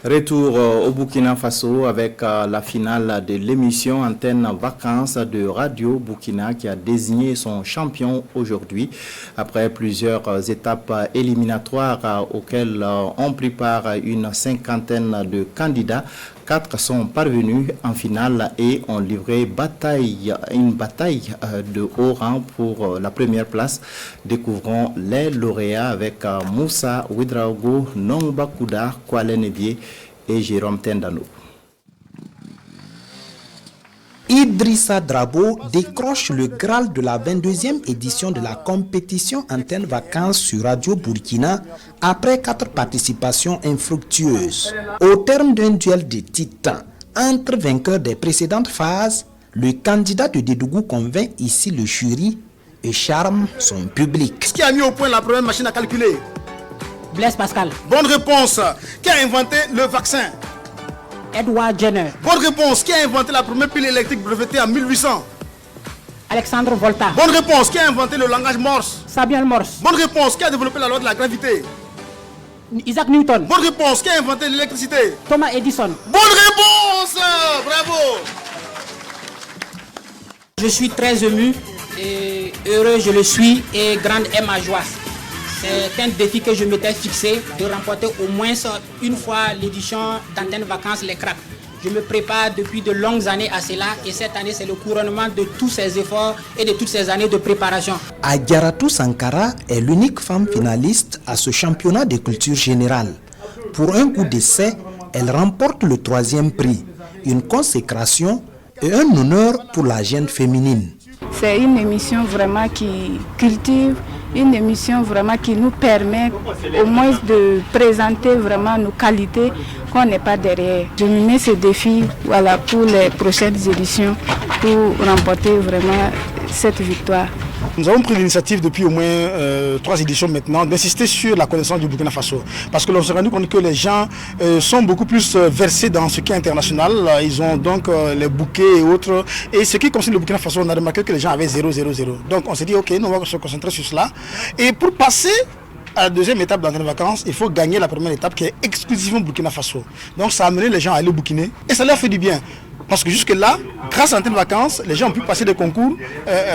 Retour au Burkina Faso avec la finale de l'émission Antenne Vacances de Radio Burkina qui a désigné son champion aujourd'hui. Après plusieurs étapes éliminatoires auxquelles ont pris part une cinquantaine de candidats, 4 sont parvenus en finale et ont livré une bataille de haut rang pour la première place. Découvrons les lauréats avec Moussa Ouedraogo, Nongba Kouda, Kwale Nevier et Jérôme Tendano. Idrissa Drabo décroche le Graal de la 22e édition de la compétition Antenne Vacances sur Radio Burkina après 4 participations infructueuses. Au terme d'un duel de titans entre vainqueurs des précédentes phases, le candidat de Dédougou convainc ici le jury et charme son public. Qui a mis au point la première machine à calculer? Blaise Pascal. Bonne réponse. Qui a inventé le vaccin? Edward Jenner. Bonne réponse. Qui a inventé la première pile électrique brevetée en 1800? Alexandre Volta. Bonne réponse. Qui a inventé le langage Morse? Samuel Morse. Bonne réponse. Qui a développé la loi de la gravité? Isaac Newton. Bonne réponse. Qui a inventé l'électricité? Thomas Edison. Bonne réponse. Bravo. Je suis très ému et heureux je le suis et grande est ma joie. C'est un défi que je m'étais fixé de remporter au moins une fois l'édition d'Antenne Vacances Les Cracks. Je me prépare depuis de longues années à cela et cette année c'est le couronnement de tous ces efforts et de toutes ces années de préparation. Adjaratou Sankara est l'unique femme finaliste à ce championnat de culture générale. Pour un coup d'essai, elle remporte le 3e prix, une consécration et un honneur pour la jeune féminine. C'est une émission vraiment qui cultive, une émission vraiment qui nous permet au moins de présenter vraiment nos qualités qu'on n'est pas derrière. Je me mets ce défi pour les prochaines éditions pour remporter vraiment cette victoire. Nous avons pris l'initiative depuis au moins 3 éditions maintenant d'insister sur la connaissance du Burkina Faso. Parce que l'on s'est rendu compte que les gens sont beaucoup plus versés dans ce qui est international. Ils ont donc les bouquets et autres. Et ce qui concerne le Burkina Faso, on a remarqué que les gens avaient 0, 0, 0. Donc on s'est dit, ok, nous on va se concentrer sur cela. Et pour passer à la deuxième étape d'Antenne Vacances, il faut gagner la première étape qui est exclusivement Burkina Faso. Donc ça a amené les gens à aller bouquiner et ça leur fait du bien. Parce que jusque-là, grâce à Antenne Vacances, les gens ont pu passer des concours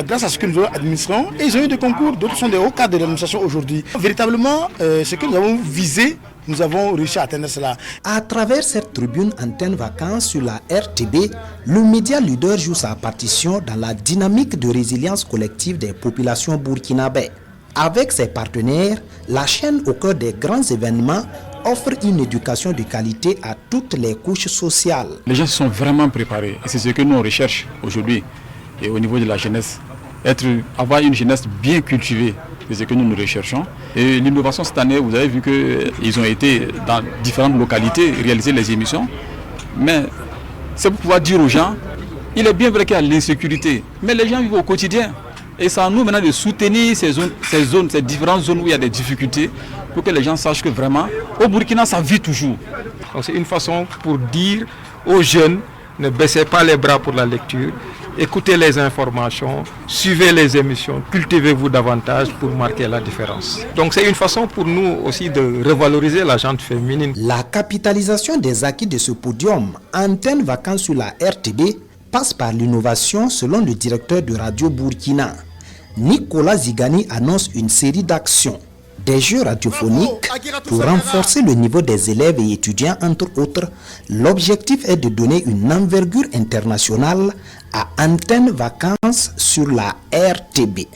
grâce à ce que nous administrons. Et ils ont eu des concours, d'autres sont des hauts cadres de l'administration aujourd'hui. Véritablement, ce que nous avons visé, nous avons réussi à atteindre cela. À travers cette tribune Antenne Vacances sur la RTB, le média leader joue sa partition dans la dynamique de résilience collective des populations burkinabè. Avec ses partenaires, la chaîne au cœur des grands événements offre une éducation de qualité à toutes les couches sociales. Les gens se sont vraiment préparés et c'est ce que nous on recherche aujourd'hui. Et au niveau de la jeunesse, avoir une jeunesse bien cultivée, c'est ce que nous recherchons. Et l'innovation cette année, vous avez vu qu'ils ont été dans différentes localités réaliser les émissions. Mais c'est pour pouvoir dire aux gens, il est bien vrai qu'il y a l'insécurité, mais les gens vivent au quotidien. Et c'est à nous maintenant de soutenir ces différentes zones où il y a des difficultés pour que les gens sachent que vraiment, au Burkina, ça vit toujours. Donc c'est une façon pour dire aux jeunes, ne baissez pas les bras pour la lecture, écoutez les informations, suivez les émissions, cultivez-vous davantage pour marquer la différence. Donc c'est une façon pour nous aussi de revaloriser la gente féminine. La capitalisation des acquis de ce podium, Antenne Vacances sur la RTB, passe par l'innovation selon le directeur de Radio Burkina. Nicolas Zigani annonce une série d'actions, des jeux radiophoniques pour renforcer le niveau des élèves et étudiants entre autres. L'objectif est de donner une envergure internationale à Antenne Vacances sur la RTB.